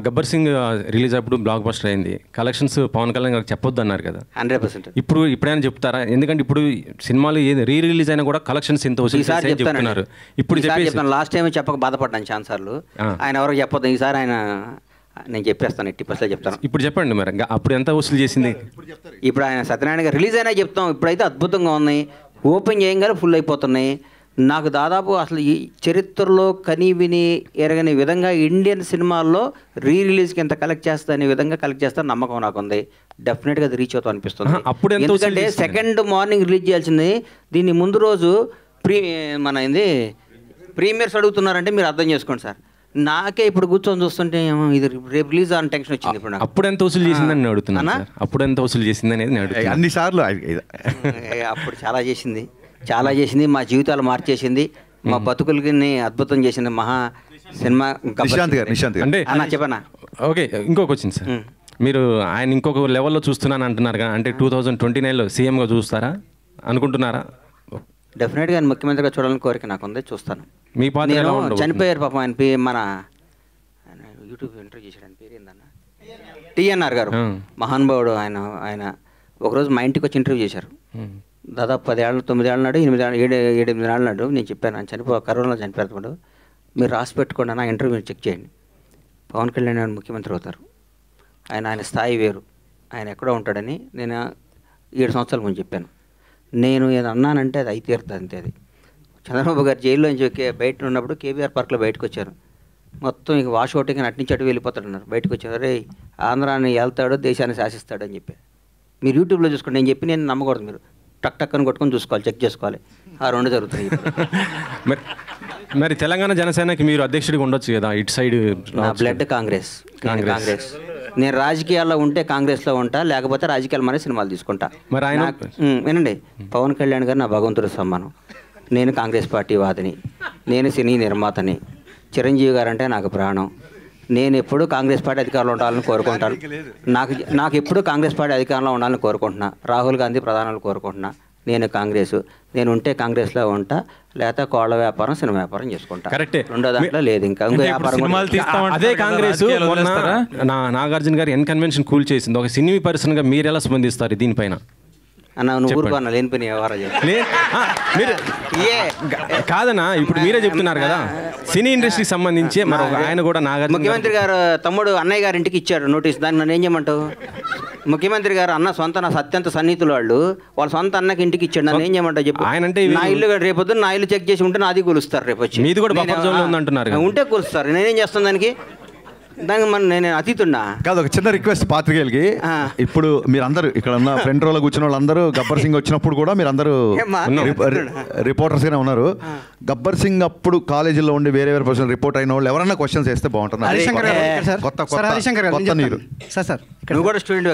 Gabbar Singh release అప్పుడు block buster అయింది, collections Pawan Kalyan గారికి చెప్పొద్దు అన్నారు కదా, 100%. ఇప్పుడైనా చెప్తారా? ఎందుకంటే ఇప్పుడు సినిమాలు ఏది రిలీజ్ అయినా కూడా కలెక్షన్స్ ఇంత వసూలు చెప్తున్నారు. ఇప్పుడు చెప్తాను, లాస్ట్ టైం చెప్పక బాధపడ్డాను ఛాన్స్ సార్లు. ఆయన ఎవరికి చెప్పొద్దు, ఈసారి ఆయన నేను చెప్పేస్తాను, 80% చెప్తాను. ఇప్పుడు చెప్పండి మరి, అప్పుడు ఎంత వసూలు చేసింది? ఇప్పుడు ఆయన సత్యనారాయణ గారు రిలీజ్ అయినా చెప్తాం. ఇప్పుడైతే అద్భుతంగా ఉన్నాయి, ఓపెన్ చేయగానే ఫుల్ అయిపోతున్నాయి. నాకు దాదాపు అసలు ఈ చరిత్రలో కని విని ఎరగని విధంగా ఇండియన్ సినిమాల్లో రిలీజ్కి ఎంత కలెక్ట్ చేస్తా అనే విధంగా కలెక్ట్ చేస్తా నమ్మకం నాకు ఉంది. డెఫినెట్గా అది రీచ్ అవుతా అనిపిస్తుంది. ఎందుకంటే సెకండ్ మార్నింగ్ రిలీజ్ చేయాల్సింది, దీన్ని ముందు రోజు ప్రీమియర్స్ అడుగుతున్నారంటే మీరు అర్థం చేసుకోండి సార్. నాకే ఇప్పుడు కూర్చొని చూస్తుంటే ఇది రేపు రిలీజ్ అని టెన్షన్ వచ్చింది. ఇప్పుడు అప్పుడు ఎంత వసూలు చేసిందని అడుగుతున్నా, అప్పుడు ఎంత వసూలు చేసింది అనేది అన్నిసార్లు అప్పుడు చాలా చేసింది, మా జీవితాలు మార్చేసింది, మా బతుకులకి అద్భుతం చేసింది మహా సినిమా. అంటే అన్న చెప్పనా? ఓకే, ఇంకొక వచ్చింది సార్, మీరు ఆయన ఇంకొక లెవెల్లో చూస్తున్నాను అంటున్నారు కదా, అంటే 2029లో సీఎంగా చూస్తారా అనుకుంటున్నారా? డెఫినెట్గా ఆయన ముఖ్యమంత్రిగా చూడాలని కోరిక నాకు ఉంది, చూస్తాను. మీ పాత్ర చనిపోయారు పాపం ఆయన మన యూట్యూబ్ ఇంటర్వ్యూ చేశాడు, ఆయన పేరు ఏందన్న, టీఎన్ఆర్ గారు, మహానుభావుడు. ఆయన ఒకరోజు మా ఇంటికి వచ్చి ఇంటర్వ్యూ చేశారు. దాదాపు 10 ఏళ్ళు 9 ఏళ్ళ నాడు 8 ఏళ్ళ నాడు నేను చెప్పాను, ఆయన కరోనాలో చనిపోయారు. మీరు రాసి పెట్టుకోండి అన్న, ఇంటర్వ్యూ చెక్ చేయండి. పవన్ కళ్యాణ్ ఆయన ముఖ్యమంత్రి అవుతారు, ఆయన స్థాయి వేరు, ఆయన ఎక్కడో ఉంటాడని నేను 7 సంవత్సరాల ముందు చెప్పాను. నేను ఏదో అన్నానంటే అది అయితే తీరుతుంది అంతే. అది చంద్రబాబు గారు జైల్లో నుంచి బయట ఉన్నప్పుడు కేబీఆర్ పార్క్లో బయటకు వచ్చారు. మొత్తం ఇక వాష్ అవుట్ కానీ అటు నుంచి అటు వెళ్ళిపోతాడు అన్నారు. బయటకు వచ్చారు, రే ఆంధ్రాన్ని వెళ్తాడో దేశాన్ని శాసిస్తాడు అని చెప్పి. మీరు యూట్యూబ్లో చూసుకోండి, నేను నమ్మకూడదు, మీరు టక్ టక్ అని కొట్టుకొని చూసుకోవాలి, చెక్ చేసుకోవాలి. ఆ 2 జరుగుతాయి. మరి తెలంగాణ జనసేనకి మీరు అధ్యక్షుడిగా ఉండొచ్చు కదా, ఇటు సైడ్. నా బ్లడ్ కాంగ్రెస్. నేను రాజకీయాల్లో ఉంటే కాంగ్రెస్లో ఉంటా, లేకపోతే రాజకీయాలు మన సినిమాలు తీసుకుంటా. మరి ఆయన వినండి, పవన్ కళ్యాణ్ గారు నా భగవంతుడి సమ్మానం. నేను కాంగ్రెస్ పార్టీ వాదిని, నేను సినీ నిర్మాతని. చిరంజీవి గారు అంటే నాకు ప్రాణం. నేను ఎప్పుడూ కాంగ్రెస్ పార్టీ అధికారంలో ఉండాలని కోరుకుంటాను. నాకు ఎప్పుడూ కాంగ్రెస్ పార్టీ అధికారంలో ఉండాలని కోరుకుంటున్నా. రాహుల్ గాంధీ ప్రధానాలు కోరుకుంటున్నా. నేను కాంగ్రెస్, నేను ఉంటే కాంగ్రెస్లో ఉంటా, లేకపోతే కోళ్ల వ్యాపారం సినిమా వ్యాపారం చేసుకుంటా. కరెక్టే, రెండో దాంట్లో లేదు ఇంకా వ్యాపారం. అదే కాంగ్రెస్ నాగార్జున గారు ఎన్ కన్వెన్షన్ కూల్ చేసింది. ఒక సినీ పర్సన్గా మీరు ఎలా స్పందిస్తారు దీనిపైన? అన్న నువ్వు ఊరుకోన్నా, లేనిపోయిన వ్యవహారాలు మీరు కాదన్నా, ఇప్పుడు మీరే చెప్తున్నారు కదా సినీ ఇండస్ట్రీకి సంబంధించి. మరి ఆయన కూడా నాగార్జున ముఖ్యమంత్రి గారు తమ్ముడు అన్నయ్య గారి ఇంటికి ఇచ్చాడు నోటీస్, దాన్ని నన్ను ఏం చేయమంటావు? ముఖ్యమంత్రి గారు అన్న సొంత నా అత్యంత సన్నిహితులు వాళ్ళ సొంత అన్నకి ఇంటికి ఇచ్చాడు, నన్ను ఏం చేయమంటావు చెప్పు? ఆయన అంటే నా ఇల్లు రేపొద్దు నా ఇల్లు చెక్ చేసి ఉంటే నాది కూలుస్తారు, రేపు వచ్చి మీది కూడా బఫర్ జోన్లో ఉందంటున్నారు. ఉంటే కూలుస్తారు, నేనేం చేస్తాను దానికి? నేను అతీతున్నా కాదు. ఒక చిన్న రిక్వెస్ట్ పాత్రికేయులకి, ఇప్పుడు మీరందరూ ఇక్కడ ఉన్న ఫ్రంట్ రోలో కూర్చున్న వాళ్ళందరూ గబ్బర్ సింగ్ వచ్చినప్పుడు కూడా మీరందరూ రిపోర్టర్స్ గానే ఉన్నారు. గబ్బర్ సింగ్ అప్పుడు కాలేజీలో ఉండి వేరే పర్సన్ రిపోర్ట్ అయిన వాళ్ళు ఎవరైనా క్వశ్చన్స్ వేస్తే బాగుంటుంది. కొత్త నీరు. నువ్వు కూడా స్టూడెంట్